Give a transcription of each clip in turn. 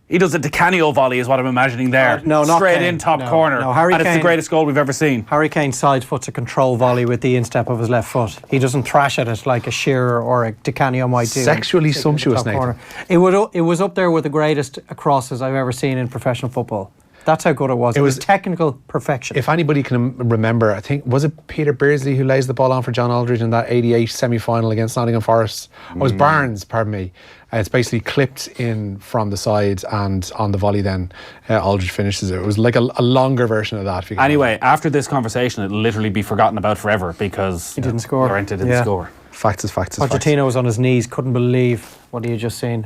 He does a Decanio volley is what I'm imagining there. No, not straight Kane. in top corner. No, Harry and Kane, it's the greatest goal we've ever seen. Harry Kane side foots a control volley with the instep of his left foot. He doesn't thrash at it like a Shearer or a Decanio might do. Sexually sumptuous, Nathan. It was up there with the greatest crosses I've ever seen in professional football. That's how good it was. It was technical perfection. If anybody can remember, I think, was it Peter Beardsley who lays the ball on for John Aldridge in that 88 semi-final against Nottingham Forest? It was Barnes, pardon me. It's basically clipped in from the side, and on the volley then Aldridge finishes it. It was like a longer version of that. Anyway, after this conversation, it'll literally be forgotten about forever because he didn't score. Llorente didn't score. Facts is facts is facts. Pochettino was on his knees, couldn't believe what he had just seen.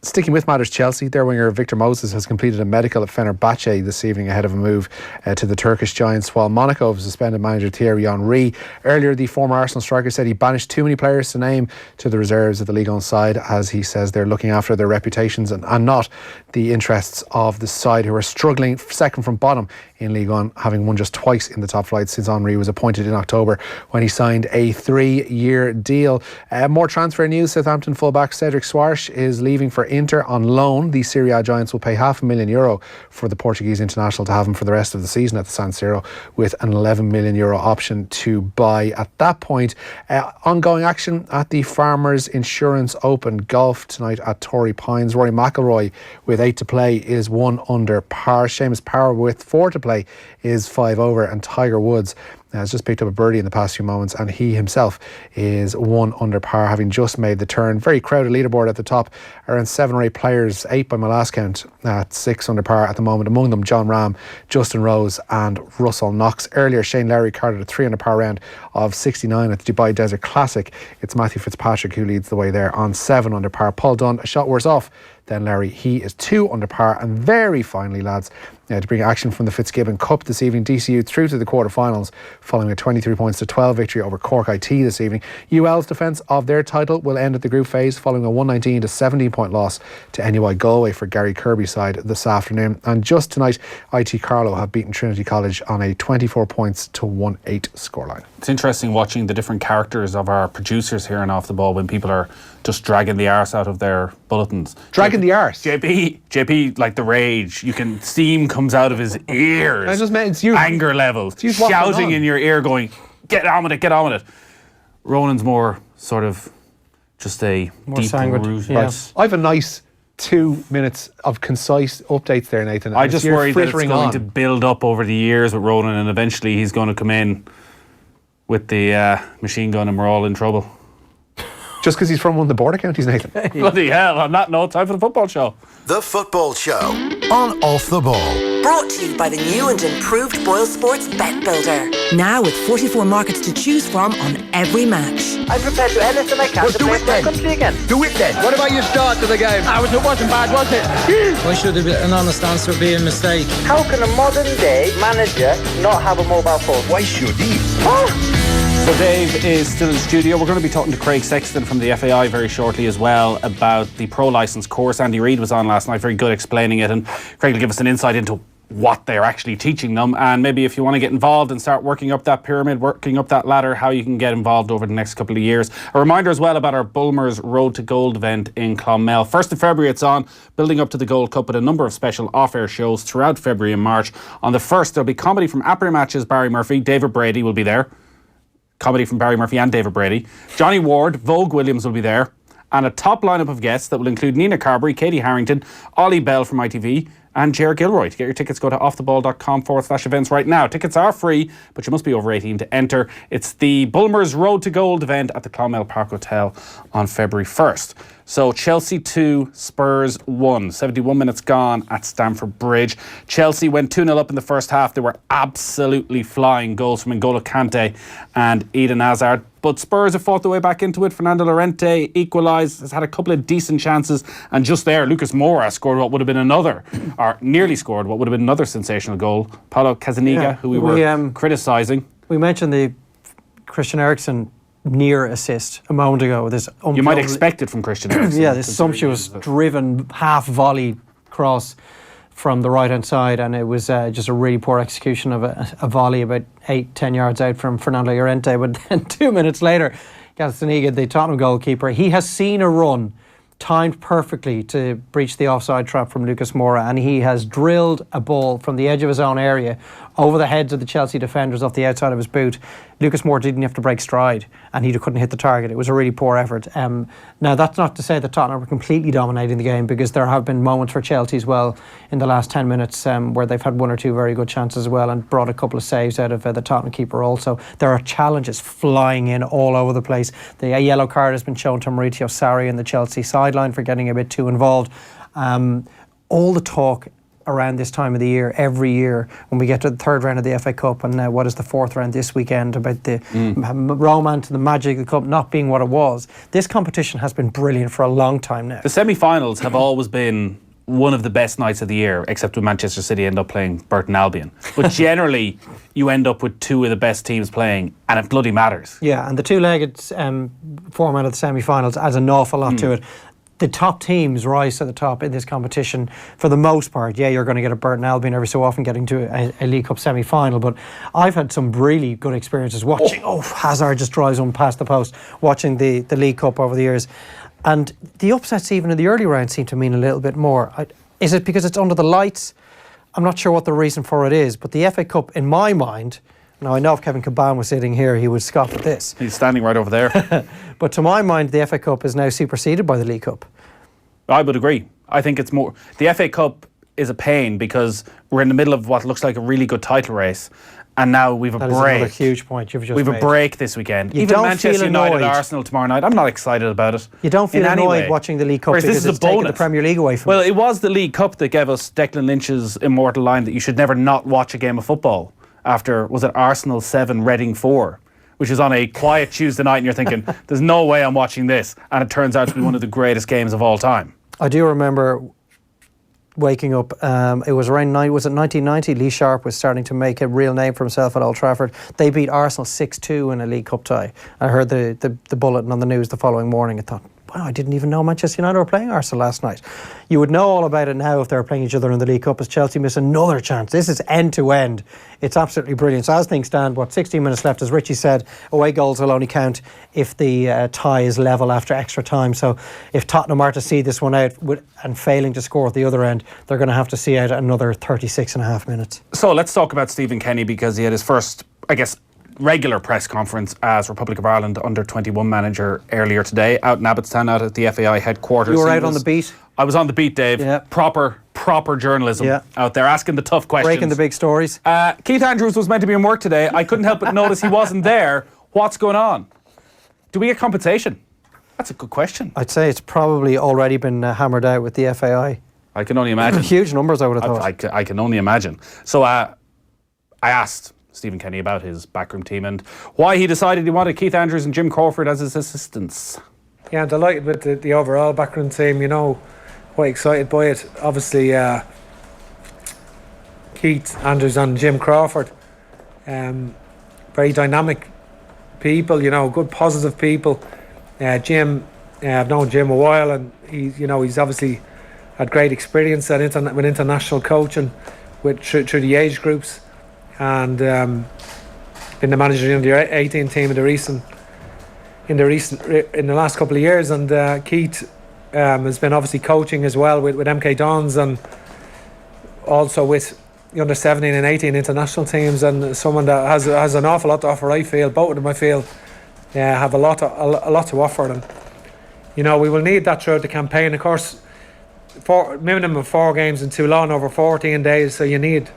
Sticking with matters, Chelsea, their winger Victor Moses has completed a medical at Fenerbahce this evening ahead of a move to the Turkish giants, while Monaco have suspended manager Thierry Henry. Earlier, the former Arsenal striker said he banished too many players to name to the reserves of the Ligue 1 side, as he says they're looking after their reputations and not the interests of the side, who are struggling second from bottom in Ligue 1, having won just twice in the top flight since Henry was appointed in October when he signed a 3-year deal. More transfer news. Southampton fullback Cedric Soares is leaving for Inter on loan. The Serie A giants will pay €500,000 for the Portuguese international to have him for the rest of the season at the San Siro, with an €11 million option to buy at that point. Ongoing action at the Farmers Insurance Open golf tonight at Torrey Pines. Rory McIlroy with 8 to play is 1 under par. Seamus Power with 4 to play is 5 over, and Tiger Woods has just picked up a birdie in the past few moments, and he himself is 1 under par, having just made the turn. Very crowded leaderboard at the top, around 7 or 8 players, 8 by my last count, at 6 under par at the moment. Among them, John Rahm, Justin Rose and Russell Knox. Earlier, Shane Lowry carded a 3 under par round of 69 at the Dubai Desert Classic. It's Matthew Fitzpatrick who leads the way there on 7 under par. Paul Dunn, a shot worse off than Larry. He is 2 under par. And very finally, lads, to bring action from the Fitzgibbon Cup this evening, DCU through to the quarterfinals following a 23 points to 12 victory over Cork IT this evening. UL's defence of their title will end at the group phase following a 119 to 17 point loss to NUI Galway for Gary Kirby's side this afternoon. And just tonight, IT Carlow have beaten Trinity College on a 24 points to 1-8 scoreline. It's interesting watching the different characters of our producers here and Off the Ball when people are just dragging the arse out of their bulletins. Dragging the arse? JP, like the rage. You can steam comes out of his ears. I just meant it's you. Anger levels. It's shouting in your ear going, get on with it, get on with it. Ronan's more sort of just a more deep sanguine. Yeah. I have a nice 2 minutes of concise updates there, Nathan. I just worry that it's going to build up over the years with Ronan, and eventually he's going to come in with the machine gun and we're all in trouble. Just because he's from one of the border counties, Nathan. Bloody hell, on that note, time for the football show. The Football Show on Off the Ball. Brought to you by the new and improved Boyle Sports Bet Builder. Now with 44 markets to choose from on every match. I'm prepared to do anything I can to play for my country again. Do it then. What about your start to the game? It wasn't bad, was it? Why should an honest answer be a mistake? How can a modern day manager not have a mobile phone? Why should he? So Dave is still in the studio. We're going to be talking to Craig Sexton from the FAI very shortly as well about the pro licence course. Andy Reid was on last night, very good explaining it, and Craig will give us an insight into what they're actually teaching them, and maybe if you want to get involved and start working up that pyramid, working up that ladder, how you can get involved over the next couple of years. A reminder as well about our Bulmers Road to Gold event in Clonmel. 1st of February it's on, building up to the Gold Cup with a number of special off-air shows throughout February and March. On the 1st there'll be comedy from Apper Matches, Barry Murphy, David Brady will be there. Comedy from Barry Murphy and David Brady. Johnny Ward, Vogue Williams will be there. And a top lineup of guests that will include Nina Carberry, Katie Harrington, Ollie Bell from ITV and Ger Gilroy. To get your tickets, go to offtheball.com/events right now. Tickets are free, but you must be over 18 to enter. It's the Bulmers Road to Gold event at the Clonmel Park Hotel on February 1st. So Chelsea 2, Spurs 1. 71 minutes gone at Stamford Bridge. Chelsea went 2-0 up in the first half. They were absolutely flying. Goals from N'Golo Kante and Eden Hazard. But Spurs have fought their way back into it. Fernando Llorente equalised, has had a couple of decent chances. And just there, Lucas Moura scored what would have been another, or nearly scored what would have been another sensational goal. Paulo Cazzaniga, who we were criticising. We mentioned the Christian Eriksen near assist a moment ago. You might expect it from Christian Eriksen. Yeah, this sumptuous driven half volley cross from the right hand side, and it was just a really poor execution of a volley about 8-10 yards out from Fernando Llorente. But then 2 minutes later, Castaneda, the Tottenham goalkeeper, he has seen a run timed perfectly to breach the offside trap from Lucas Moura, and he has drilled a ball from the edge of his own area over the heads of the Chelsea defenders off the outside of his boot. Lucas Moura didn't have to break stride, and he couldn't hit the target. It was a really poor effort. Now, that's not to say that Tottenham were completely dominating the game, because there have been moments for Chelsea as well in the last 10 minutes where they've had one or two very good chances as well, and brought a couple of saves out of the Tottenham keeper also. There are challenges flying in all over the place. The yellow card has been shown to Maurizio Sarri in the Chelsea sideline for getting a bit too involved. All the talk around this time of the year, every year, when we get to the third round of the FA Cup, and now what is the fourth round this weekend, about the romance and the magic of the Cup not being what it was. This competition has been brilliant for a long time now. The semi-finals have always been one of the best nights of the year, except when Manchester City end up playing Burton Albion. But generally, you end up with two of the best teams playing, and it bloody matters. Yeah, and the two-legged format of the semi-finals adds an awful lot to it. The top teams rise to the top in this competition for the most part. Yeah, you're going to get a Burton Albion every so often getting to a League Cup semi-final, but I've had some really good experiences watching. Hazard just drives one past the post, watching the League Cup over the years. And the upsets even in the early round seem to mean a little bit more. Is it because it's under the lights? I'm not sure what the reason for it is, but the FA Cup, in my mind, now I know if Kevin Caban was sitting here, he would scoff at this. He's standing right over there. But to my mind, the FA Cup is now superseded by the League Cup. I would agree. I think it's more... The FA Cup is a pain because we're in the middle of what looks like a really good title race, and now we've a break. break. That is another huge point you've just We've made. A break this weekend. You Even don't Manchester feel United, annoyed. Arsenal tomorrow night. I'm not excited about it. You don't feel in any annoyed way. watching the League Cup Whereas because this is it's a taken bonus. the Premier League away from Well, us. it was the League Cup that gave us Declan Lynch's immortal line that you should never not watch a game of football after, was it Arsenal 7, Reading 4? Which is on a quiet Tuesday night, and you're thinking, there's no way I'm watching this. And it turns out to be one of the greatest games of all time. I do remember waking up, it was around 1990? Lee Sharp was starting to make a real name for himself at Old Trafford. They beat Arsenal 6-2 in a League Cup tie. I heard the bulletin on the news the following morning. I thought, wow, I didn't even know Manchester United were playing Arsenal last night. You would know all about it now if they were playing each other in the League Cup, as Chelsea miss another chance. This is end to end. It's absolutely brilliant. So as things stand, 16 minutes left, as Richie said, away goals will only count if the tie is level after extra time. So if Tottenham are to see this one out and failing to score at the other end, they're going to have to see out another 36 and a half minutes. So let's talk about Stephen Kenny, because he had his first, I guess, regular press conference as Republic of Ireland under-21 manager earlier today, out in Abbotstown, out at the FAI headquarters. You were out on the beat? I was on the beat, Dave. Yeah. Proper journalism out there, asking the tough questions. Breaking the big stories. Keith Andrews was meant to be in work today. I couldn't help but notice he wasn't there. What's going on? Do we get compensation? That's a good question. I'd say it's probably already been hammered out with the FAI. I can only imagine. Huge numbers, I would have thought. I can only imagine. So I asked Stephen Kenny about his backroom team and why he decided he wanted Keith Andrews and Jim Crawford as his assistants. Yeah, I'm delighted with the overall backroom team, quite excited by it. Obviously, Keith Andrews and Jim Crawford, very dynamic people, good positive people. Jim, I've known Jim a while, and he's obviously had great experience with international coaching through the age groups, and been the manager in the 18 team in the last couple of years. And Keith has been obviously coaching as well with MK Dons, and also with the under 17 and 18 international teams, and someone that has an awful lot to offer. I feel both of them have a lot to offer, and we will need that throughout the campaign. Of course, minimum of 4 games in Toulon over 14 days, so you need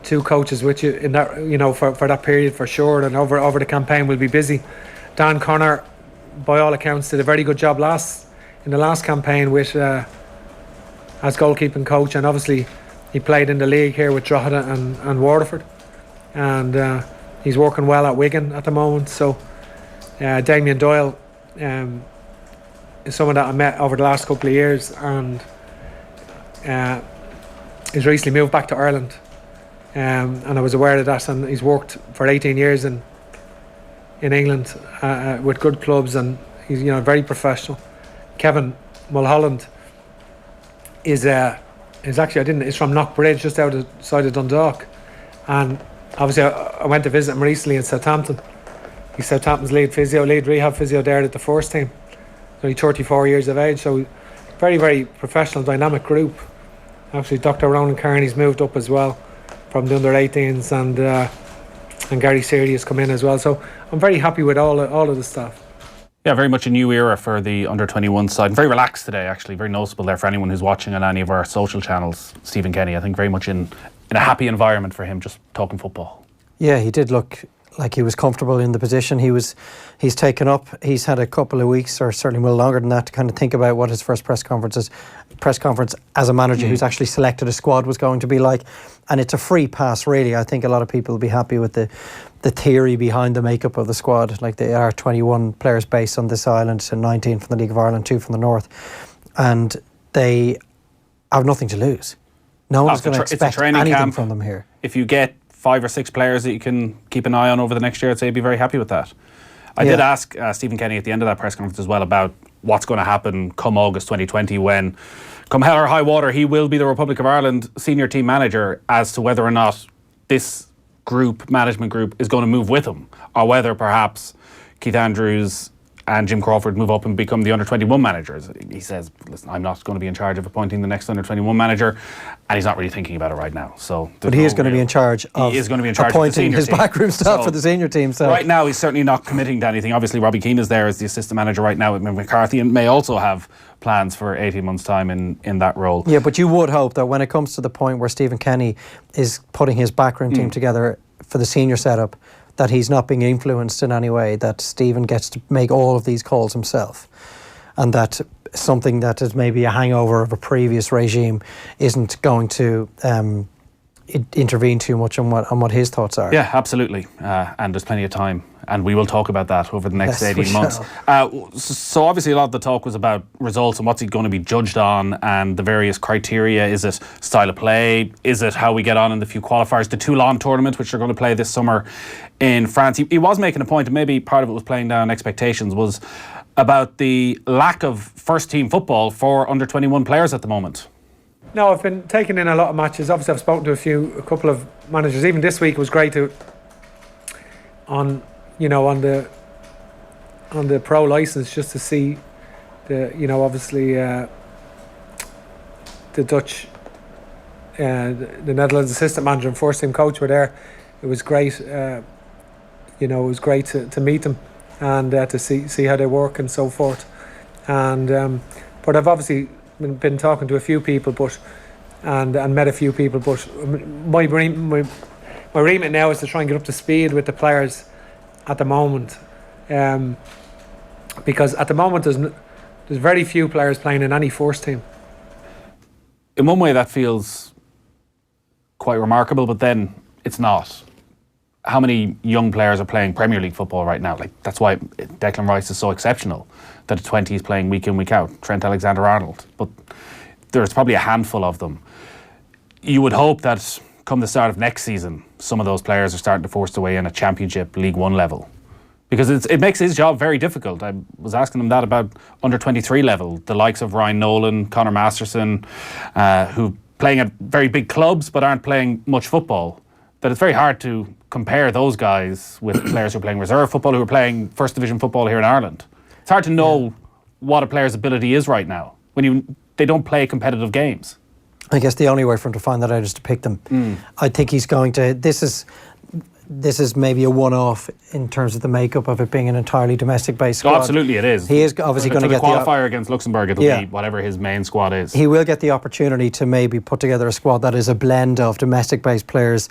2 coaches with you in that, for that period for sure. And over the campaign we'll be busy. Dan Connor, by all accounts, did a very good job in the last campaign with as goalkeeping coach, and obviously he played in the league here with Drogheda and Waterford, and he's working well at Wigan at the moment. So Damien Doyle is someone that I met over the last couple of years, and he's recently moved back to Ireland, and I was aware of that, and he's worked for 18 years in England with good clubs, and he's very professional. Kevin Mulholland is from Knockbridge, just outside of Dundalk, and obviously I went to visit him recently in Southampton, He's Southampton's lead rehab physio there at the first team. He's only 34 years of age, so very, very professional, dynamic group. Actually, Dr. Ronan Kearney's moved up as well from the under-18s, and Gary Seardy has come in as well. So I'm very happy with all of the staff. Yeah, very much a new era for the under-21 side. Very relaxed today, actually. Very noticeable there for anyone who's watching on any of our social channels. Stephen Kenny, I think very much in a happy environment for him, just talking football. Yeah, he did look like he was comfortable in the position he's taken up. He's had a couple of weeks, or certainly well longer than that, to kind of think about what his first press conference as a manager who's actually selected a squad was going to be like. And it's a free pass, really. I think a lot of people will be happy with the theory behind the makeup of the squad. Like, there are 21 players based on this island, and 19 from the League of Ireland, 2 from the North, and they have nothing to lose. No one's going to expect anything from them here. If you get 5 or 6 players that you can keep an eye on over the next year, I'd say you'd be very happy with that. I did ask Stephen Kenny at the end of that press conference as well about what's going to happen come August 2020 when, come hell or high water, he will be the Republic of Ireland senior team manager, as to whether or not this management group is going to move with him, or whether perhaps Keith Andrews and Jim Crawford move up and become the under-21 managers. He says, listen, I'm not going to be in charge of appointing the next under-21 manager, and he's not really thinking about it right now. But he is going to be in charge of appointing his backroom staff for the senior team. So right now he's certainly not committing to anything. Obviously Robbie Keane is there as the assistant manager right now with McCarthy, and may also have plans for 18 months' time in that role. Yeah, but you would hope that when it comes to the point where Stephen Kenny is putting his backroom team together for the senior setup, that he's not being influenced in any way, that Stephen gets to make all of these calls himself, and that something that is maybe a hangover of a previous regime isn't going to intervene too much on what his thoughts are. Yeah, absolutely. And there's plenty of time, and we will talk about that over the next 18 months. So obviously a lot of the talk was about results and what's he going to be judged on, and the various criteria. Is it style of play? Is it how we get on in the few qualifiers? The Toulon tournament, which they're going to play this summer in France. He was making a point, and maybe part of it was playing down expectations, was about the lack of first team football for under 21 players at the moment. No, I've been taking in a lot of matches. Obviously, I've spoken to a couple of managers. Even this week, it was great on the pro license, just to see obviously the Dutch, the Netherlands assistant manager and first team coach were there. It was great. It was great to meet them and to see how they work and so forth. And but I've obviously been talking to a few people, and met a few people, but my remit now is to try and get up to speed with the players at the moment, because at the moment there's very few players playing in any first team. In one way that feels quite remarkable, but then it's not. How many young players are playing Premier League football right now? Like, that's why Declan Rice is so exceptional, that the 20s playing week in, week out. Trent Alexander-Arnold. But there's probably a handful of them. You would hope that come the start of next season, some of those players are starting to force their way in at Championship, League One level. Because it makes his job very difficult. I was asking him that about under 23 level. The likes of Ryan Nolan, Conor Masterson, who playing at very big clubs but aren't playing much football. That it's very hard to compare those guys with players who are playing reserve football, who are playing first division football here in Ireland. It's hard to know what a player's ability is right now when they don't play competitive games. I guess the only way for him to find that out is to pick them. I think he's going to. This is maybe a one-off in terms of the makeup of it being an entirely domestic-based squad. Oh, absolutely, it is. He is obviously going to get the qualifier against Luxembourg. It'll be whatever his main squad is. He will get the opportunity to maybe put together a squad that is a blend of domestic-based players,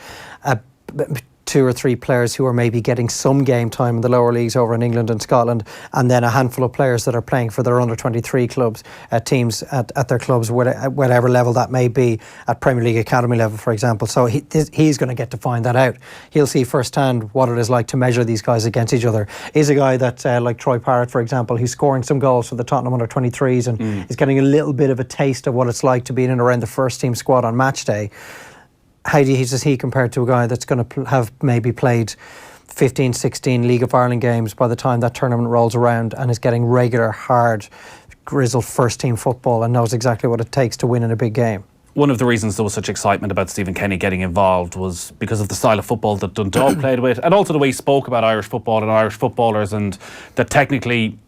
2 or 3 players who are maybe getting some game time in the lower leagues over in England and Scotland, and then a handful of players that are playing for their under-23 clubs, teams at their clubs, whatever level that may be, at Premier League Academy level, for example. So he's going to get to find that out. He'll see firsthand what it is like to measure these guys against each other. He's a guy that, like Troy Parrott, for example, who's scoring some goals for the Tottenham under-23s and is getting a little bit of a taste of what it's like to be in and around the first team squad on match day. How does he compare to a guy that's going to have maybe played 15, 16 League of Ireland games by the time that tournament rolls around and is getting regular, hard, grizzled first-team football and knows exactly what it takes to win in a big game? one of the reasons there was such excitement about Stephen Kenny getting involved was because of the style of football that Dundalk played with, and also the way he spoke about Irish football and Irish footballers, and that technically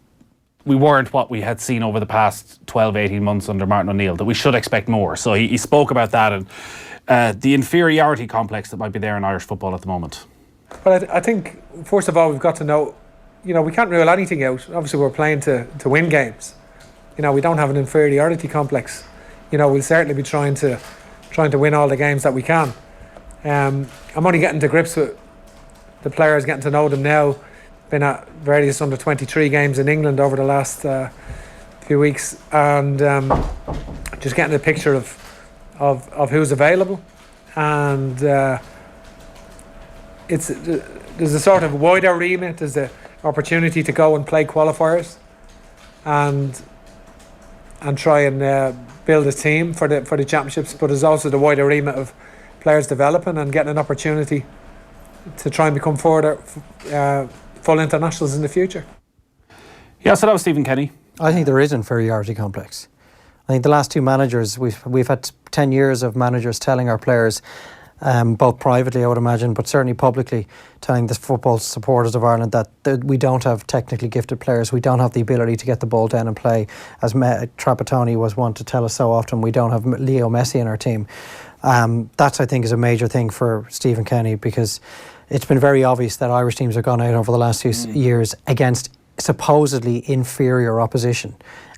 we weren't what we had seen over the past 12, 18 months under Martin O'Neill, that we should expect more. So he spoke about that and the inferiority complex that might be there in Irish football at the moment. Well, I think, first of all, we've got to know, we can't rule anything out. Obviously, we're playing to win games. We don't have an inferiority complex. We'll certainly be trying to win all the games that we can. I'm only getting to grips with the players, getting to know them now. Been at various under 23 games in England over the last few weeks, and just getting a picture of who's available. And there's a sort of wider remit. There's the opportunity to go and play qualifiers, and try and build a team for the championships. But there's also the wider remit of players developing and getting an opportunity to try and become full internationals in the future. Yeah, so that was Stephen Kenny. I think there is inferiority complex. I think the last two managers, we've had 10 years of managers telling our players, both privately, I would imagine, but certainly publicly, telling the football supporters of Ireland that we don't have technically gifted players. We don't have the ability to get the ball down and play. As Trapattoni was one to tell us so often, we don't have Leo Messi in our team. That, I think, is a major thing for Stephen Kenny, because it's been very obvious that Irish teams have gone out over the last few years against supposedly inferior opposition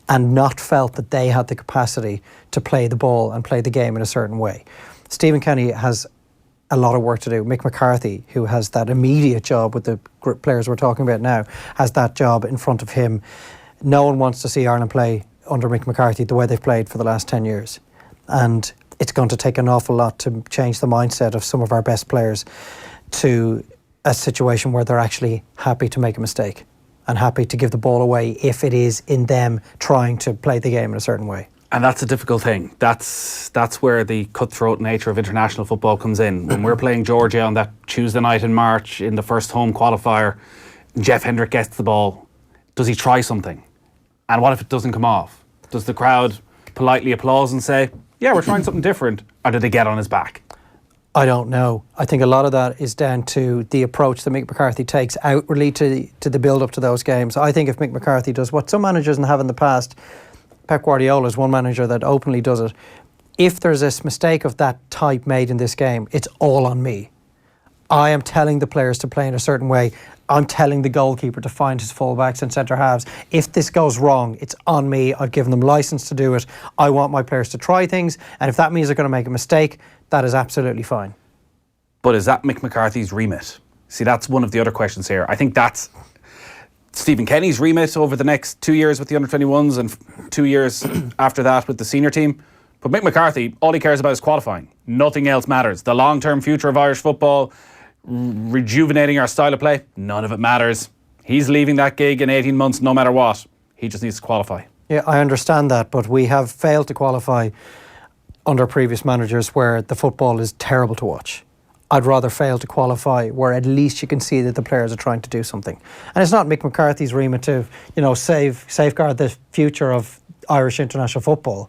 and not felt that they had the capacity to play the ball and play the game in a certain way. Stephen Kenny has a lot of work to do. Mick McCarthy, who has that immediate job with the players we're talking about now, has that job in front of him. No one wants to see Ireland play under Mick McCarthy the way they've played for the last 10 years. And it's going to take an awful lot to change the mindset of some of our best players to a situation where they're actually happy to make a mistake and happy to give the ball away if it is in them trying to play the game in a certain way. And that's a difficult thing. That's where the cutthroat nature of international football comes in. When we're playing Georgia on that Tuesday night in March in the first home qualifier, Jeff Hendrick gets the ball. Does he try something? And what if it doesn't come off? Does the crowd politely applause and say, yeah, we're trying something different? Or do they get on his back? I don't know. I think a lot of that is down to the approach that Mick McCarthy takes outwardly to the build-up to those games. I think if Mick McCarthy does what some managers have in the past, Pep Guardiola is one manager that openly does it. If there's a mistake of that type made in this game, it's all on me. I am telling the players to play in a certain way. I'm telling the goalkeeper to find his fullbacks and centre halves. If this goes wrong, it's on me. I've given them license to do it. I want my players to try things, and if that means they're going to make a mistake, that is absolutely fine. But is that Mick McCarthy's remit? See, that's one of the other questions here. I think that's Stephen Kenny's remit over the next 2 years with the under-21s and 2 years after that with the senior team. But Mick McCarthy, all he cares about is qualifying. Nothing else matters. The long-term future of Irish football, rejuvenating our style of play, none of it matters. He's leaving that gig in 18 months no matter what. He just needs to qualify. Yeah, I understand that, but we have failed to qualify under previous managers where the football is terrible to watch. I'd rather fail to qualify where at least you can see that the players are trying to do something. And it's not Mick McCarthy's remit to, safeguard the future of Irish international football.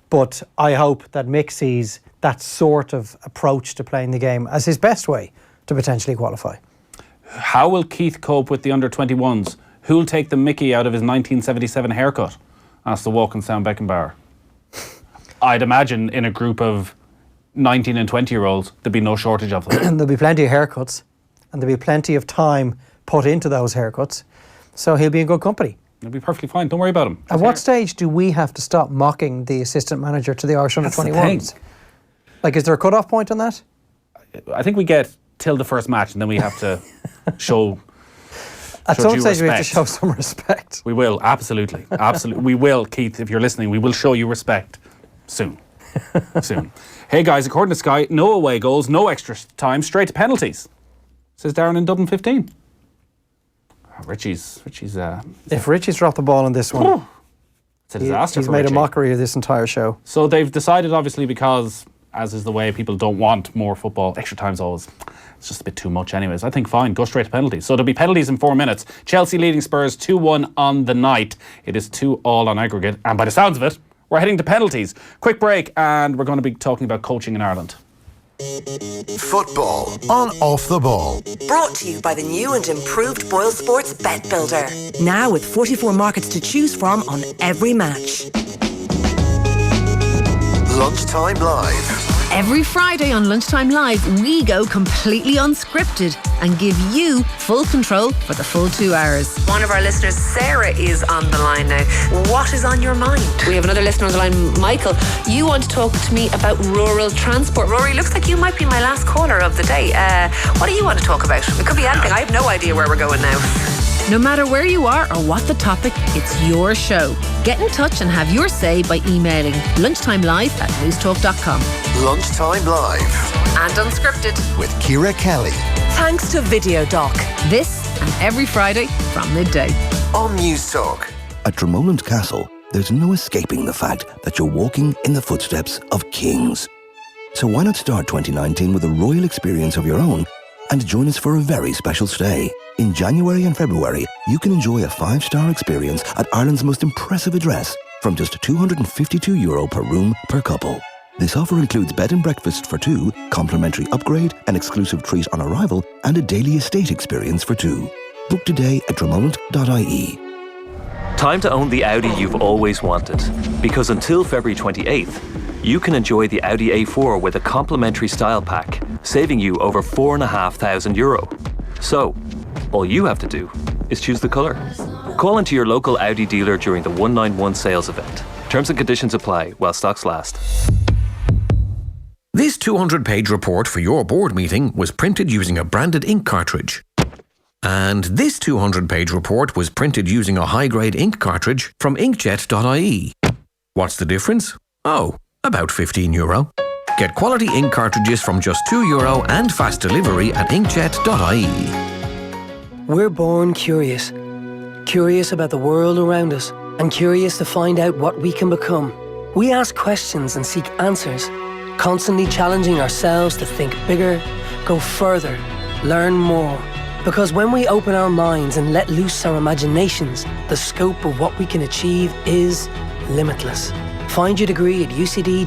But I hope that Mick sees that sort of approach to playing the game as his best way to potentially qualify. How will Keith cope with the under-21s? Who'll take the mickey out of his 1977 haircut? Asked the walking sound Beckenbauer. I'd imagine in a group of 19 and 20-year-olds, there'd be no shortage of them. There'll be plenty of haircuts, and there'll be plenty of time put into those haircuts, so he'll be in good company. He'll be perfectly fine, don't worry about him. At what stage do we have to stop mocking the assistant manager to the Irish under-21s? Like, is there a cut-off point on that? I think we get till the first match, and then we have to show At some stage we have to show some respect. We will, absolutely. Absolutely. We will, Keith, if you're listening, we will show you respect soon. Soon. Hey guys, according to Sky, no away goals, no extra time, straight to penalties. Says Darren in Dublin 15. Richie's if Richie's dropped the ball on this one, it's a disaster. He's made a mockery of this entire show. So they've decided, obviously, because, as is the way, people don't want more football. Extra time's always, it's just a bit too much anyways. I think fine, go straight to penalties. So there'll be penalties in 4 minutes. Chelsea leading Spurs 2-1 on the night. It is 2-2 on aggregate. And by the sounds of it, we're heading to penalties. Quick break, and we're going to be talking about coaching in Ireland. Football on Off the Ball. Brought to you by the new and improved Boyle Sports Bet Builder. Now with 44 markets to choose from on every match. Lunchtime Live. Every Friday on Lunchtime Live, we go completely unscripted and give you full control for the full 2 hours. One of our listeners, Sarah, is on the line now. What is on your mind? We have another listener on the line, Michael. You want to talk to me about rural transport. Rory, looks like you might be my last caller of the day. What do you want to talk about? It could be anything. I have no idea where we're going now. No matter where you are or what the topic, it's your show. Get in touch and have your say by emailing lunchtimelive@newstalk.com. Lunchtime Live. And unscripted. With Ciara Kelly. Thanks to Video Doc. This and every Friday from midday. On News Talk. At Dromoland Castle, there's no escaping the fact that you're walking in the footsteps of kings. So why not start 2019 with a royal experience of your own and join us for a very special stay? In January and February, you can enjoy a 5-star experience at Ireland's most impressive address from just €252 per room per couple. This offer includes bed and breakfast for 2, complimentary upgrade, an exclusive treat on arrival, and a daily estate experience for 2. Book today at dromoland.ie. Time to own the Audi you've always wanted. Because until February 28th, you can enjoy the Audi A4 with a complimentary style pack, saving you over €4,500. So, all you have to do is choose the colour. Call into your local Audi dealer during the 191 sales event. Terms and conditions apply while stocks last. This 200-page report for your board meeting was printed using a branded ink cartridge. And this 200-page report was printed using a high-grade ink cartridge from inkjet.ie. What's the difference? Oh, about €15. Get quality ink cartridges from just €2 and fast delivery at inkjet.ie. We're born curious. Curious about the world around us and curious to find out what we can become. We ask questions and seek answers, constantly challenging ourselves to think bigger, go further, learn more. Because when we open our minds and let loose our imaginations, the scope of what we can achieve is limitless. Find your degree at ucd.ie/CAO,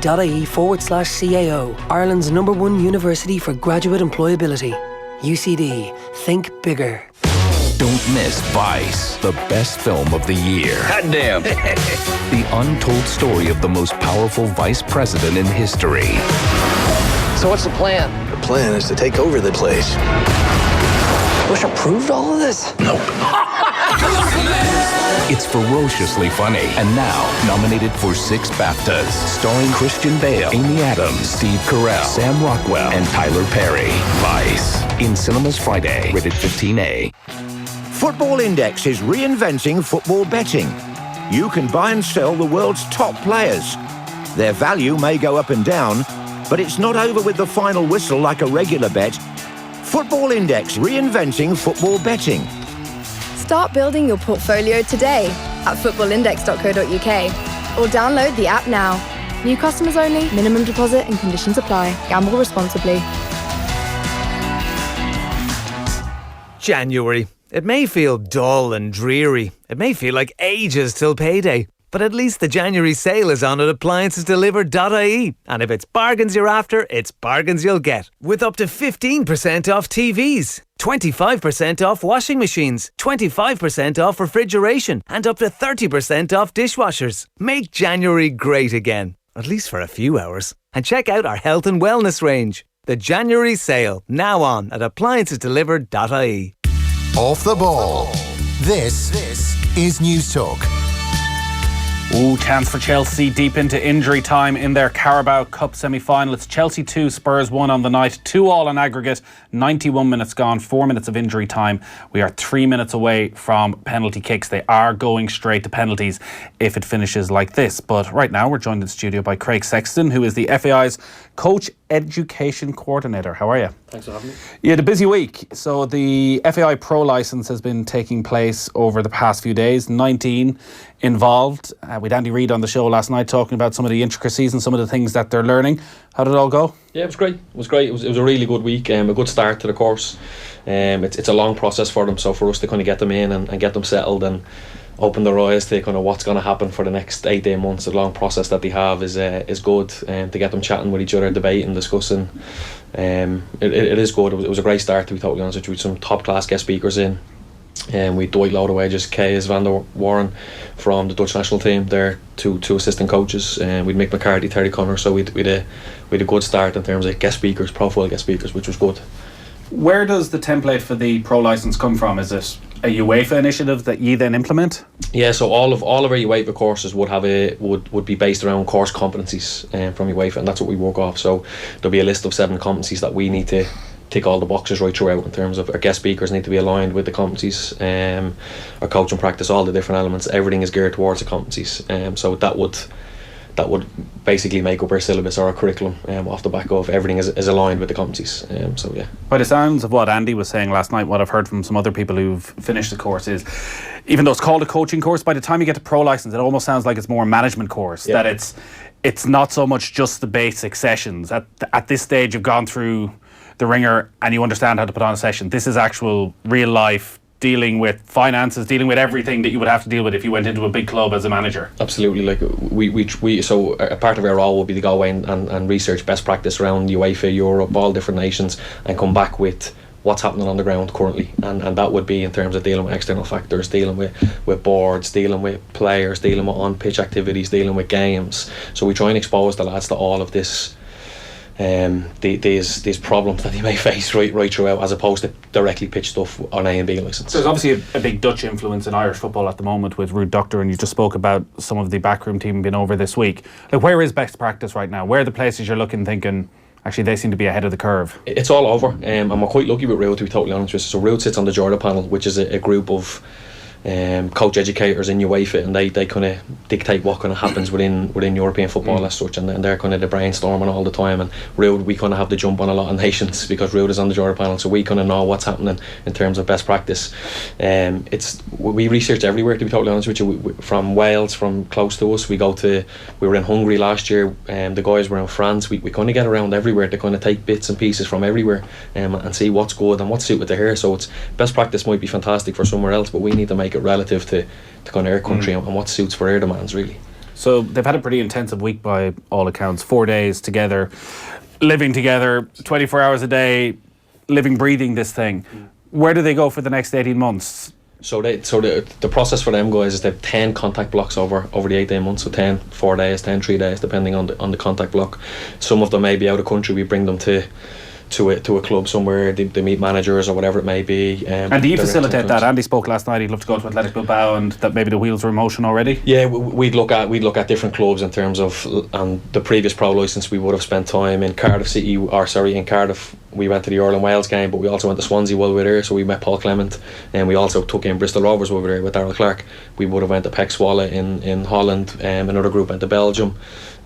Ireland's #1 university for graduate employability. UCD. Think bigger. Don't miss Vice, the best film of the year. Hot damn. The untold story of the most powerful vice president in history. So what's the plan? The plan is to take over the place. Bush approved all of this? Nope. It's ferociously funny and now nominated for 6 BAFTAs, starring Christian Bale, Amy Adams, Steve Carell, Sam Rockwell, and Tyler Perry. Vice, in cinemas Friday, rated 15A. Football Index is reinventing football betting. You can buy and sell the world's top players. Their value may go up and down, but it's not over with the final whistle like a regular bet. Football Index, reinventing football betting. Start building your portfolio today at footballindex.co.uk or download the app now. New customers only, minimum deposit and conditions apply. Gamble responsibly. January. It may feel dull and dreary. It may feel like ages till payday. But at least the January sale is on at appliancesdelivered.ie. And if it's bargains you're after, it's bargains you'll get. With up to 15% off TVs, 25% off washing machines, 25% off refrigeration, and up to 30% off dishwashers. Make January great again, at least for a few hours. And check out our health and wellness range. The January sale, now on at appliancesdelivered.ie. Off the Ball. This is News Talk. Ooh, chance for Chelsea deep into injury time in their Carabao Cup semi-final. It's Chelsea 2, Spurs 1 on the night. 2-2 on aggregate. 91 minutes gone. 4 minutes of injury time. We are 3 minutes away from penalty kicks. They are going straight to penalties if it finishes like this. But right now we're joined in the studio by Craig Sexton, who is the FAI's Coach Education Coordinator. How are you? Thanks for having me. You had a busy week. So the FAI Pro licence has been taking place over the past few days. 19 involved. We had Andy Reid on the show last night talking about some of the intricacies and some of the things that they're learning. How did it all go? Yeah, it was great. It was a really good week. A good start to the course. It's a long process for them. So for us to kind of get them in and get them settled and open their eyes to kind of what's going to happen for the next 8 months. The long process that they have is good, to get them chatting with each other, debating, discussing. It is good. It was a great start, to be totally honest with you, with some top class guest speakers in. We Dwight Lodewages, Kees van der Warren from the Dutch national team, there, two assistant coaches, and we'd Mick McCarthy, Terry Connor, so we'd a good start in terms of guest speakers, profile guest speakers, which was good. Where does the template for the pro licence come from? Is it a UEFA initiative that you then implement? Yeah, so all of our UEFA courses would be based around course competencies from UEFA, and that's what we work off. So there'll be a list of 7 competencies that we need to tick all the boxes right throughout, in terms of our guest speakers need to be aligned with the competencies, our coaching practice, all the different elements, everything is geared towards the competencies. So that would basically make up our syllabus or our curriculum, off the back of everything is aligned with the competencies. So yeah. By the sounds of what Andy was saying last night, what I've heard from some other people who've finished the course is, even though it's called a coaching course, by the time you get to pro license, it almost sounds like it's more a management course. Yeah. That it's not so much just the basic sessions. At this stage, you've gone through the ringer and you understand how to put on a session. This is actual real life, dealing with finances, dealing with everything that you would have to deal with if you went into a big club as a manager. Absolutely. Like we so a part of our role will be to go away and research best practice around UEFA, Europe, all different nations, and come back with what's happening on the ground currently, and that would be in terms of dealing with external factors, dealing with boards, dealing with players, dealing with on-pitch activities, dealing with games. So we try and expose the lads to all of this, these problems that they may face right throughout, as opposed to directly pitch stuff on A and B licence. There's obviously a big Dutch influence in Irish football at the moment with Ruud Doctor, and you just spoke about some of the backroom team being over this week. Like, where is best practice right now? Where are the places you're looking, thinking, actually they seem to be ahead of the curve? It's all over, and we're quite lucky with Ruud, to be totally honest with you. So Ruud sits on the Jordan panel, which is a group of coach educators in UEFA, and they kind of dictate what kind of happens within European football as such, and they're kind of the brainstorming all the time. And Ruud, we kind of have the jump on a lot of nations because Ruud is on the Jordan panel, so we kind of know what's happening in terms of best practice. We research everywhere, to be totally honest with you. From Wales, from close to us, we were in Hungary last year, and the guys were in France. We kind of get around everywhere to kind of take bits and pieces from everywhere, and see what's good and what's suited to here. So it's best practice might be fantastic for somewhere else, but we need to make it relative to kind of our country and what suits for our demands, really. So they've had a pretty intensive week by all accounts. 4 days together, living together, 24 hours a day, living, breathing this thing. Where do they go for the next 18 months? So the process for them guys is they have 10 contact blocks over the 8 months. So 10 4 days, 10 3 days, depending on the contact block. Some of them may be out of country. We bring them to a club somewhere, they meet managers or whatever it may be. And do you facilitate that? Andy spoke last night, he'd love to go to Athletic Bilbao, and that maybe the wheels are in motion already. Yeah, we'd look at different clubs in terms of, and the previous pro licence we would have spent time in Cardiff in Cardiff. We went to the Ireland Wales game, but we also went to Swansea while we were there, so we met Paul Clement, and we also took in Bristol Rovers while we were there with Darryl Clark. We would have went to Pek Zwolle in Holland, another group went to Belgium.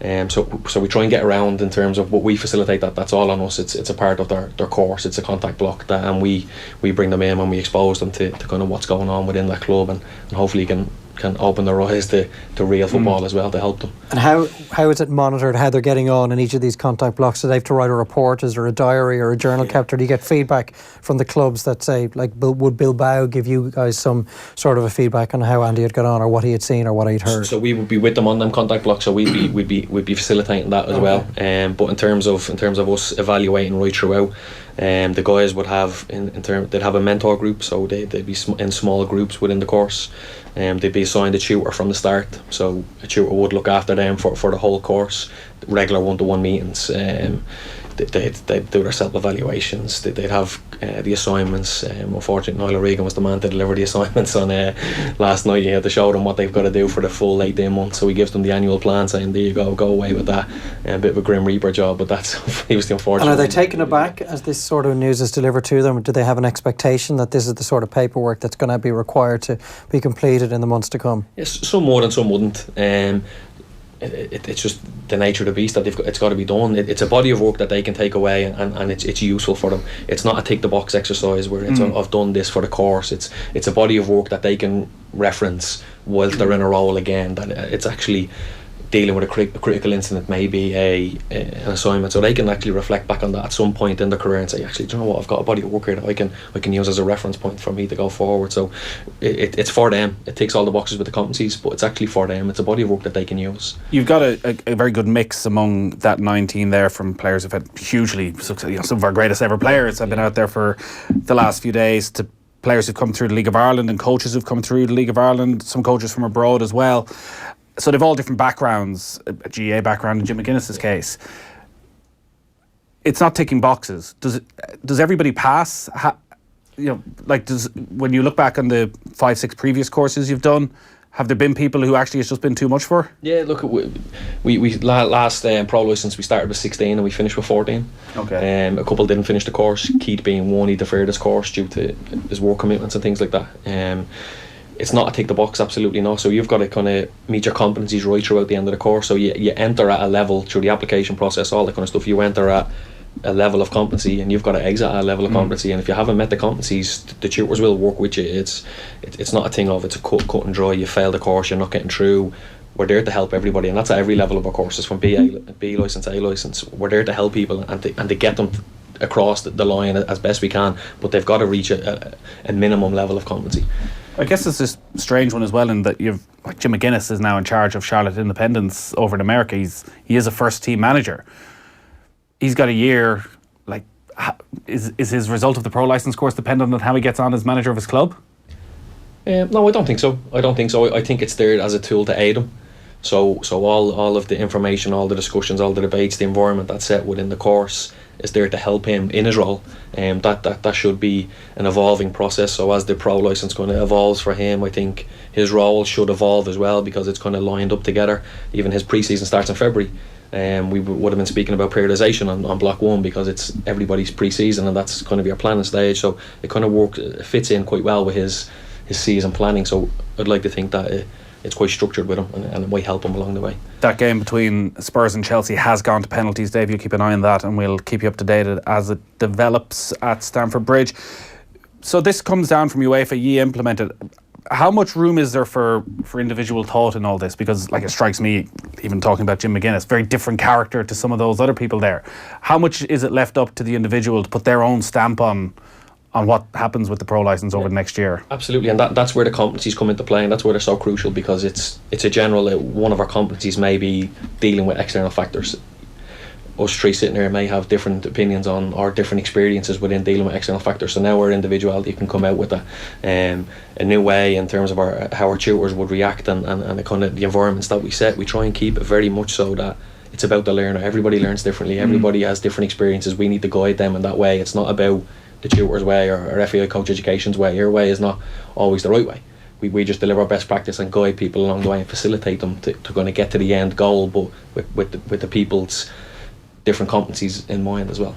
So we try and get around in terms of what we facilitate. That's all on us. It's a part of their course. It's a contact block and we bring them in and we expose them to kind of what's going on within that club, and hopefully can open their eyes to real football as well, to help them. And how is it monitored, how they're getting on in each of these contact blocks? Do they have to write a report? Is there a diary or a journal kept, or do you get feedback from the clubs that say, like, would Bilbao give you guys some sort of a feedback on how Andy had got on, or what he had seen, or what he'd heard? So we would be with them on them contact blocks, so we'd be facilitating that as well. But in terms of us evaluating right throughout, the guys would have they'd have a mentor group, so they'd be in small groups within the course. They'd be assigned a tutor from the start, so a tutor would look after them for the whole course, regular one-to-one meetings. They'd do their self-evaluations, they'd have the assignments. Unfortunately, Niall O'Regan was the man to deliver the assignments on last night. He had to show them what they've got to do for the full 8 months, so he gives them the annual plan saying, there you go away with that. A bit of a grim reaper job, but he was the unfortunate. And are they taken aback as this sort of news is delivered to them? Do they have an expectation that this is the sort of paperwork that's going to be required to be completed in the months to come? Yes, some would and some wouldn't. It's just the nature of the beast that it's got to be done. It's a body of work that they can take away, and it's useful for them. It's not a tick the box exercise where it's I've done this for the course. It's a body of work that they can reference whilst they're in a role again. That it's actually dealing with a critical incident may be an assignment, so they can actually reflect back on that at some point in their career and say, actually, do you know what, I've got a body of work here that I can use as a reference point for me to go forward. So it's for them. It ticks all the boxes with the competencies, but it's actually for them. It's a body of work that they can use. You've got a very good mix among that 19 there, from players who've had hugely success. Some of our greatest ever players have been out there for the last few days, to players who've come through the League of Ireland and coaches who've come through the League of Ireland, some coaches from abroad as well. So they've all different backgrounds, a GA background in Jim McGuinness's case. It's not ticking boxes. Does everybody pass? When you look back on the 5-6 previous courses you've done, have there been people who actually it's just been too much for? Yeah, look, we last pro licence we started with 16 and we finished with 14. Okay. A couple didn't finish the course. Keith being one, he deferred his course due to his work commitments and things like that. It's not a tick the box, absolutely not. So you've got to kind of meet your competencies right throughout the end of the course. So you enter at a level through the application process, all that kind of stuff. You enter at a level of competency and you've got to exit at a level of competency. And if you haven't met the competencies, the tutors will work with you. It's not a thing of it's a cut and dry. You fail the course, you're not getting through. We're there to help everybody, and that's at every level of our courses, from B licence, A licence. We're there to help people and to get them across the line as best we can, but they've got to reach a minimum level of competency. I guess it's this strange one as well, in that Jim McGuinness is now in charge of Charlotte Independence over in America. He is a first team manager. He's got a year. Is his result of the pro license course dependent on how he gets on as manager of his club? No, I don't think so. I think it's there as a tool to aid him. So all of the information, all the discussions, all the debates, the environment that's set within the course is there to help him in his role. That should be an evolving process. So as the pro licence kind of evolves for him, I think his role should evolve as well, because it's kind of lined up together. Even his pre-season starts in February. We would have been speaking about periodisation on block 1, because it's everybody's pre-season and that's kind of your planning stage. So it kind of fits in quite well with his season planning. So I'd like to think that it's quite structured with him, and it might help him along the way. That game between Spurs and Chelsea has gone to penalties, Dave. You keep an eye on that and we'll keep you up to date as it develops at Stamford Bridge. So this comes down from UEFA. You implemented. How much room is there for individual thought in all this? Because it strikes me, even talking about Jim McGuinness, very different character to some of those other people there. How much is it left up to the individual to put their own stamp on what happens with the pro licence over the next year? Absolutely, and that's where the competencies come into play, and that's where they're so crucial, because it's a general, one of our competencies may be dealing with external factors. Us three sitting here may have different opinions on or different experiences within dealing with external factors, so now our individuality can come out with a new way in terms of how our tutors would react and the kind of the environments that we set. We try and keep it very much so that it's about the learner. Everybody learns differently, everybody has different experiences. We need to guide them in that way. It's not about the tutor's way or FAI coach education's way. Your way is not always the right way. We just deliver our best practice and guide people along the way and facilitate them to kind of get to the end goal, but with the people's different competencies in mind as well.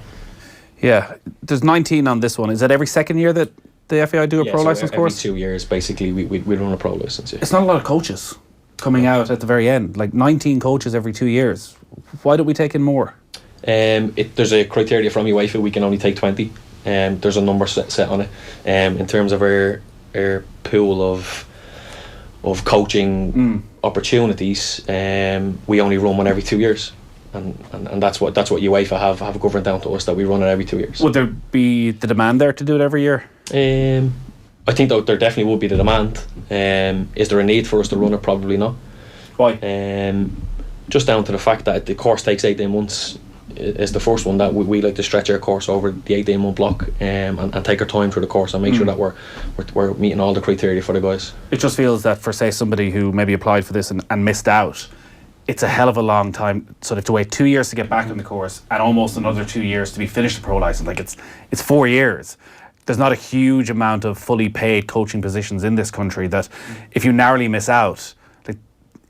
Yeah, there's 19 on this one. Is that every second year that the FAI do a pro licence course? Every 2 years, basically, we run a pro licence. Yeah. It's not a lot of coaches coming out at the very end. 19 coaches every 2 years. Why don't we take in more? There's a criteria from UEFA. We can only take 20. There's a number set on it. In terms of our pool of coaching opportunities, we only run one every 2 years. And that's what UEFA have governed down to us, that we run it every 2 years. Would there be the demand there to do it every year? I think that there definitely would be the demand. Is there a need for us to run it? Probably not. Why? Just down to the fact that the course takes 18 months is the first one, that we like to stretch our course over the 18-month block and take our time through the course and make sure that we're meeting all the criteria for the guys. It just feels that for, say, somebody who maybe applied for this and missed out, it's a hell of a long time. So they have to wait 2 years to get back in the course and almost another 2 years to be finished the pro licence. It's 4 years. There's not a huge amount of fully paid coaching positions in this country that if you narrowly miss out,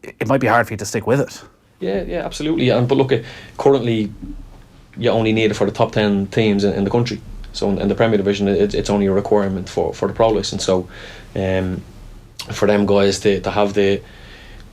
it might be hard for you to stick with it. Yeah, absolutely. But look, currently you only need it for the top 10 teams in the country. So in the Premier Division, it's only a requirement for the pro licence. So for them guys to have the,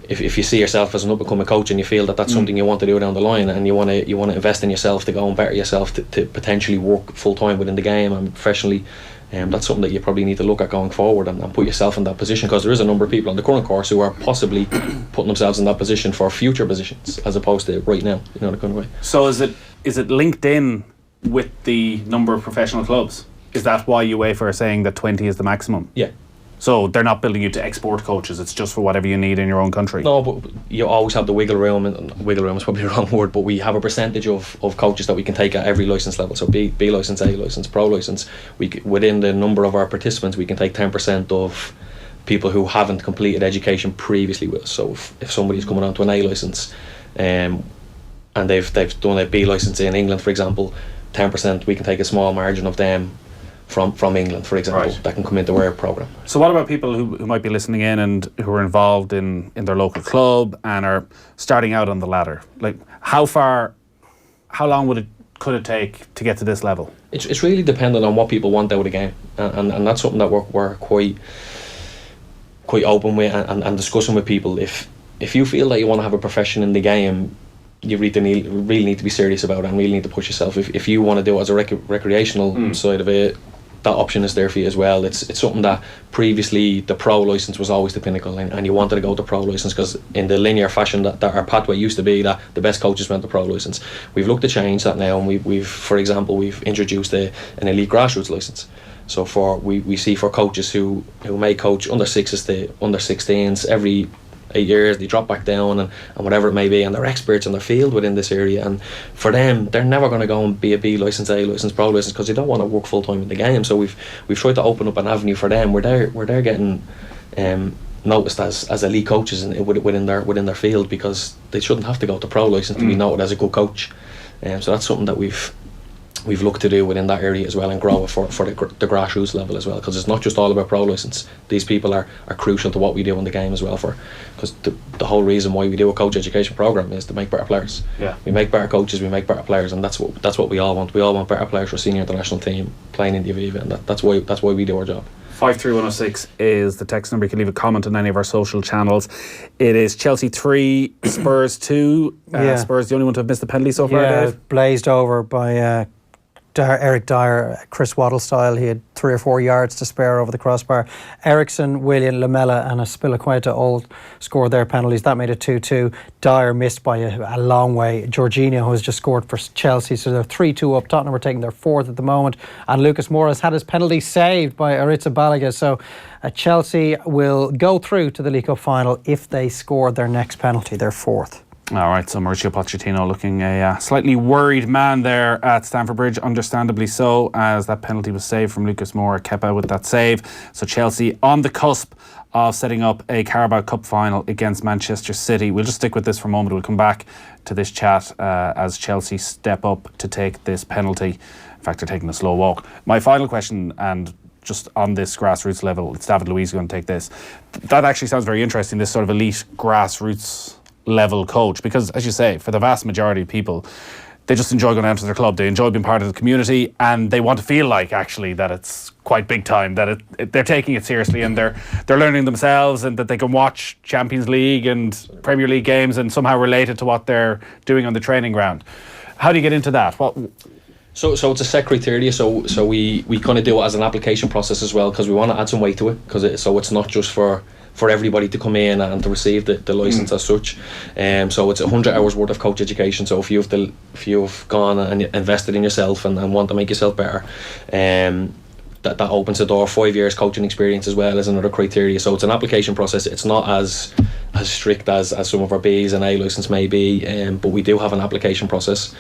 if you see yourself as an up-and-coming coach and you feel that that's something you want to do down the line, and you want to invest in yourself to go and better yourself to potentially work full-time within the game and professionally That's something that you probably need to look at going forward and put yourself in that position, because there is a number of people on the current course who are possibly putting themselves in that position for future positions as opposed to right now, the kind of way. So is it linked in with the number of professional clubs? Is that why UEFA are saying that 20 is the maximum? Yeah. So they're not building you to export coaches, it's just for whatever you need in your own country? No, but you always have the wiggle room, and wiggle room is probably the wrong word, but we have a percentage of coaches that we can take at every licence level. So B licence, A licence, Pro licence, within the number of our participants, we can take 10% of people who haven't completed education previously with us. So if somebody's coming on to an A licence and they've done a B licence in England, for example, 10%, we can take a small margin of them from England, for example, that can come into our programme. So what about people who might be listening in and who are involved in their local club and are starting out on the ladder? Like, how long could it take to get to this level? It's really dependent on what people want out of the game, and that's something that we're quite open with and discussing with people. If you feel that you want to have a profession in the game, you really need to be serious about it and really need to push yourself. If you want to do it as a recreational side of it, that option is there for you as well. It's something that previously the pro licence was always the pinnacle, and you wanted to go to pro licence because in the linear fashion that our pathway used to be that the best coaches went to pro licence. We've looked to change that now, and we've for example, we've introduced an elite grassroots licence. So we see for coaches who may coach under 6s to under 16s every 8 years, they drop back down and whatever it may be, and they're experts in their field within this area, and for them they're never going to go and be a B licence, A licence, Pro licence because they don't want to work full time in the game. So we've tried to open up an avenue for them where they're getting noticed as elite coaches within their field, because they shouldn't have to go to Pro licence to be noted as a good coach. So that's something that we've looked to do within that area as well, and grow it for the grassroots level as well, because it's not just all about pro licence. These people are crucial to what we do in the game as well, because the whole reason why we do a coach education programme is to make better players. Yeah. We make better coaches, we make better players, and that's what we all want. We all want better players for senior international team playing in the Aviva, and that's why we do our job. 53106 is the text number. You can leave a comment on any of our social channels. It is Chelsea 3, Spurs 2. Spurs the only one to have missed the penalty so far, Dave. Blazed over by Eric Dyer, Chris Waddle style. He had 3 or 4 yards to spare over the crossbar. Ericsson, William, Lamela and Aspilicueta all scored their penalties. That made it 2-2. Dyer missed by a long way. Jorginho, who has just scored for Chelsea, so they're 3-2 up. Tottenham are taking their 4th at the moment, and Lucas Moura has had his penalty saved by Aritza Balaga. So Chelsea will go through to the League Cup final if they score their next penalty, their 4th. All right, so Mauricio Pochettino looking a slightly worried man there at Stamford Bridge, understandably so, as that penalty was saved from Lucas Moura. Kepa with that save. So Chelsea on the cusp of setting up a Carabao Cup final against Manchester City. We'll just stick with this for a moment. We'll come back to this chat as Chelsea step up to take this penalty. In fact, they're taking a slow walk. My final question, and just on this grassroots level, it's David Luiz going to take this. That actually sounds very interesting, this sort of elite grassroots level coach, because as you say, for the vast majority of people, they just enjoy going down to their club, they enjoy being part of the community, and they want to feel like actually that it's quite big time, that they're taking it seriously, and they're learning themselves, and that they can watch Champions League and Premier League games and somehow relate it to what they're doing on the training ground. How do you get into that? So it's a set criteria. So we kind of do it as an application process as well, because we want to add some weight to it, so it's not just for everybody to come in and to receive the licence as such. So it's 100 hours worth of coach education. So if you've gone and invested in yourself and want to make yourself better, that opens the door. 5 years coaching experience as well as another criteria. So it's an application process. It's not as strict as some of our B's and A licence may be, but we do have an application process,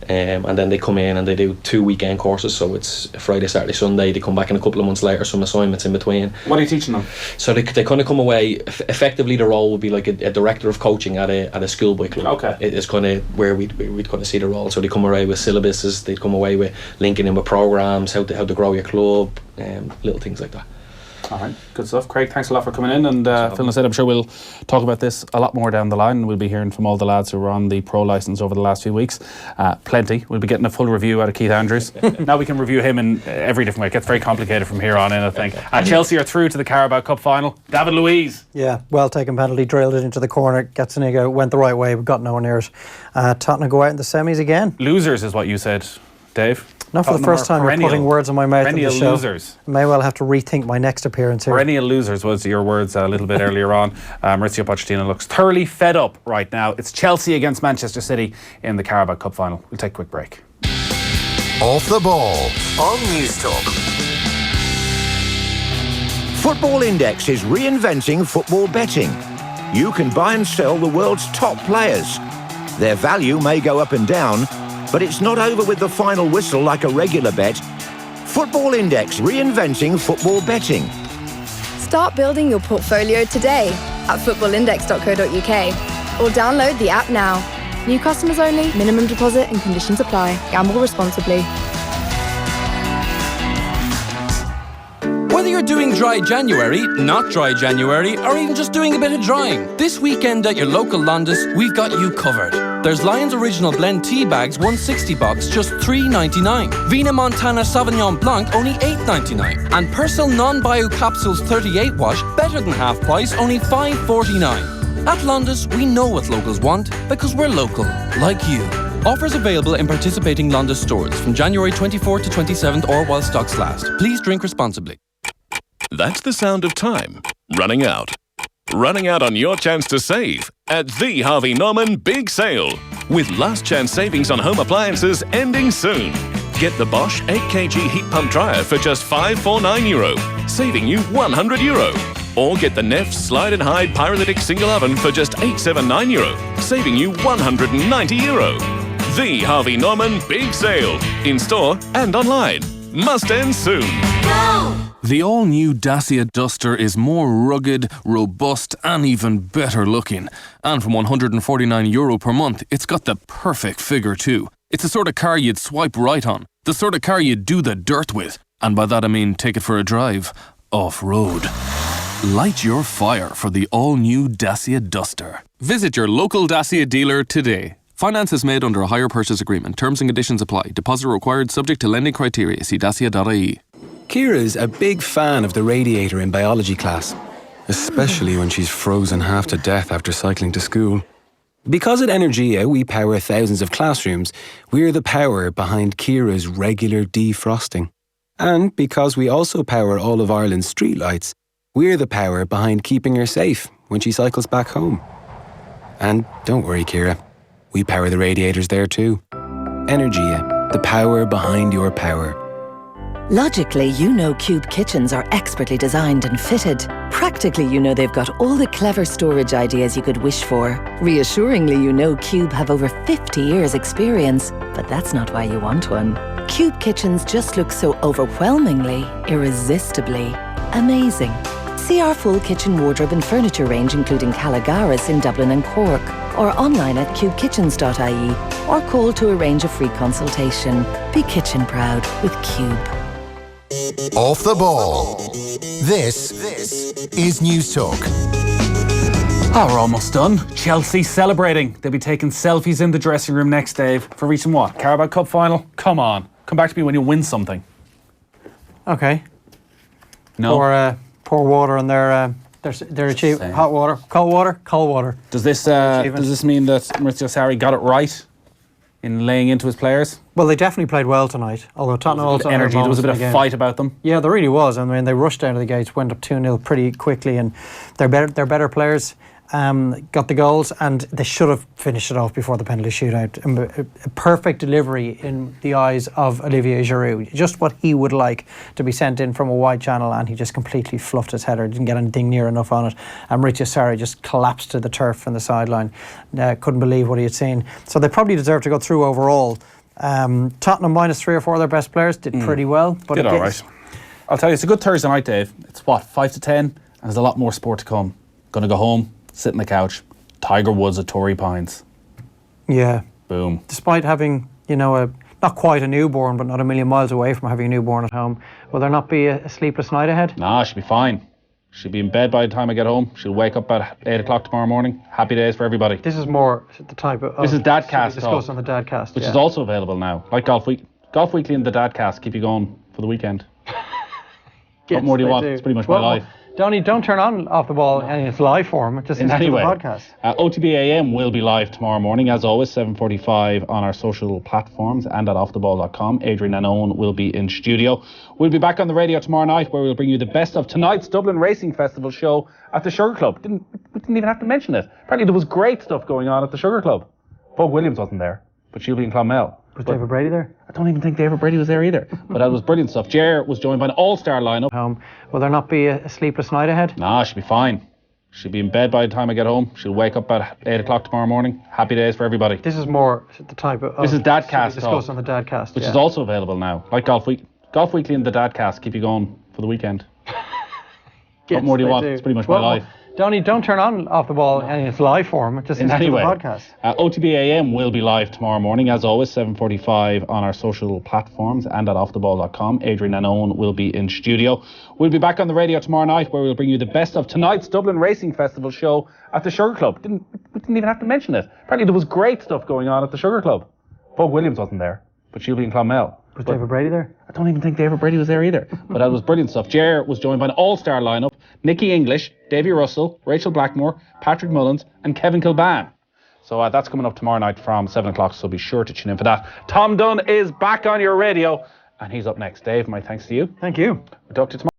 and then they come in and they do 2 weekend courses. So it's Friday, Saturday, Sunday. They come back in a couple of months later, some assignments in between. What are you teaching them? So they kind of come away, effectively the role would be like a director of coaching at a schoolboy club. Okay. It is kind of where we'd kind of see the role. So they come away with syllabuses, they'd come away with linking in with programmes, how to grow your club, little things like that. All right, good stuff. Craig, thanks a lot for coming in, and Phil and said, I'm sure we'll talk about this a lot more down the line. We'll be hearing from all the lads who were on the pro licence over the last few weeks. Plenty. We'll be getting a full review out of Keith Andrews. Now we can review him in every different way. It gets very complicated from here on in, I think. Chelsea are through to the Carabao Cup final. David Luiz. Yeah, well taken penalty, drilled it into the corner. Gazzaniga went the right way, but got nowhere near it. Tottenham go out in the semis again. Losers is what you said, Dave. Not for the first time you're putting words in my mouth on the show. Losers. I may well have to rethink my next appearance here. Perennial losers was your words a little bit earlier on. Mauricio Pochettino looks thoroughly fed up right now. It's Chelsea against Manchester City in the Carabao Cup final. We'll take a quick break. Off the ball on News Talk. Football Index is reinventing football betting. You can buy and sell the world's top players. Their value may go up and down, but it's not over with the final whistle like a regular bet. Football Index reinventing football betting. Start building your portfolio today at footballindex.co.uk or download the app now. New customers only, minimum deposit and conditions apply. Gamble responsibly. Whether you're doing dry January, not dry January, or even just doing a bit of drying, this weekend at your local Londis, we've got you covered. There's Lion's Original Blend tea bags, 160 box, just $3.99. Vina Montana Sauvignon Blanc, only $8.99. And Persil Non-Bio Capsules 38 wash, better than half price, only $5.49. At Londis, we know what locals want, because we're local, like you. Offers available in participating Londis stores from January 24th to 27th or while stocks last. Please drink responsibly. That's the sound of time running out. Running out on your chance to save at the Harvey Norman Big Sale. With last chance savings on home appliances ending soon. Get the Bosch 8kg heat pump dryer for just €549, saving you €100. Or get the Neff Slide and Hide Pyrolytic Single Oven for just €879, saving you €190. The Harvey Norman Big Sale. In store and online. Must end soon. Go! The all-new Dacia Duster is more rugged, robust and even better looking. And from €149 per month, it's got the perfect figure too. It's the sort of car you'd swipe right on. The sort of car you'd do the dirt with. And by that I mean take it for a drive. Off-road. Light your fire for the all-new Dacia Duster. Visit your local Dacia dealer today. Finance is made under a hire purchase agreement. Terms and conditions apply. Deposit required subject to lending criteria. See dacia.ie. Kira's a big fan of the radiator in biology class, especially when she's frozen half to death after cycling to school. Because at Energia we power thousands of classrooms, we're the power behind Kira's regular defrosting. And because we also power all of Ireland's streetlights, we're the power behind keeping her safe when she cycles back home. And don't worry, Kira, we power the radiators there too. Energia, the power behind your power. Logically, you know Cube kitchens are expertly designed and fitted. Practically, you know they've got all the clever storage ideas you could wish for. Reassuringly, you know Cube have over 50 years experience, but that's not why you want one. Cube kitchens just look so overwhelmingly, irresistibly amazing. See our full kitchen wardrobe and furniture range including Caligaris in Dublin and Cork, or online at cubekitchens.ie, or call to arrange a free consultation. Be kitchen proud with Cube. Off the ball. This is News Talk. Oh, we're almost done. Chelsea celebrating. They'll be taking selfies in the dressing room next, Dave, for reaching what? Carabao Cup final? Come on. Come back to me when you win something. Okay. No. Pour water on their achievement. Hot water, cold water. Does this mean that Maurizio Sarri got it right in laying into his players? Well, they definitely played well tonight. Although Tottenham also had energy, there was a bit of fight about them. Yeah, there really was. I mean, they rushed down to the gates, went up 2-0 pretty quickly, and they're better players. Got the goals, and they should have finished it off before the penalty shootout. A perfect delivery in the eyes of Olivier Giroud. Just what he would like to be sent in from a wide channel, and he just completely fluffed his header, didn't get anything near enough on it. And Maurizio Sarri just collapsed to the turf on the sideline. Couldn't believe what he had seen. So they probably deserve to go through overall. Tottenham minus 3 or 4 of their best players did pretty well. But did all right. I'll tell you, it's a good Thursday night, Dave. It's what, 5 to 10? And there's a lot more sport to come. Going to go home, sit on the couch. Tiger Woods at Torrey Pines. Yeah. Boom. Despite having, not quite a newborn, but not a million miles away from having a newborn at home, will there not be a sleepless night ahead? Nah, she'll be fine. She'll be in bed by the time I get home. She'll wake up at 8 o'clock tomorrow morning. Happy days for everybody. This is more the type of... This is Dadcast discussed on the Dadcast. Which is also available now. Like Golf Weekly and the Dadcast keep you going for the weekend. Yes, what more do you want? It's pretty much my life. Donny, don't turn on Off the Ball in its live form. Just listen to the podcast. OTB AM will be live tomorrow morning, as always, 7:45 on our social platforms and at offtheball.com. Adrian and Owen will be in studio. We'll be back on the radio tomorrow night, where we'll bring you the best of tonight's Dublin Racing Festival show at the Sugar Club. We didn't even have to mention it. Apparently there was great stuff going on at the Sugar Club. Bob Williams wasn't there, but she'll be in Clonmel. Was David Brady there? I don't even think David Brady was there either. But that was brilliant stuff. Ger was joined by an all-star lineup. Will there not be a sleepless night ahead? Nah, she'll be fine. She'll be in bed by the time I get home. She'll wake up at 8 o'clock tomorrow morning. Happy days for everybody. This is more the type of... This is Dadcast discussed on the Dadcast. Which is also available now. Like Golf Weekly and the Dadcast keep you going for the weekend. What more do you want? It's pretty much my life. Donny, don't turn on Off the Ball in its live form. Just listen to the podcast. OTB AM will be live tomorrow morning, as always, 7:45 on our social platforms and at offtheball.com. Adrian and Owen will be in studio. We'll be back on the radio tomorrow night, where we'll bring you the best of tonight's Dublin Racing Festival show at the Sugar Club. We didn't even have to mention it. Apparently there was great stuff going on at the Sugar Club. Bob Williams wasn't there, but she'll be in Clonmel. Was David Brady there? I don't even think David Brady was there either. But that was brilliant stuff. Ger was joined by an all-star lineup. Nicky English, Davy Russell, Rachel Blackmore, Patrick Mullins and Kevin Kilban. So that's coming up tomorrow night from 7 o'clock, so be sure to tune in for that. Tom Dunn is back on your radio, and he's up next. Dave, my thanks to you. Thank you. We'll talk to you tomorrow.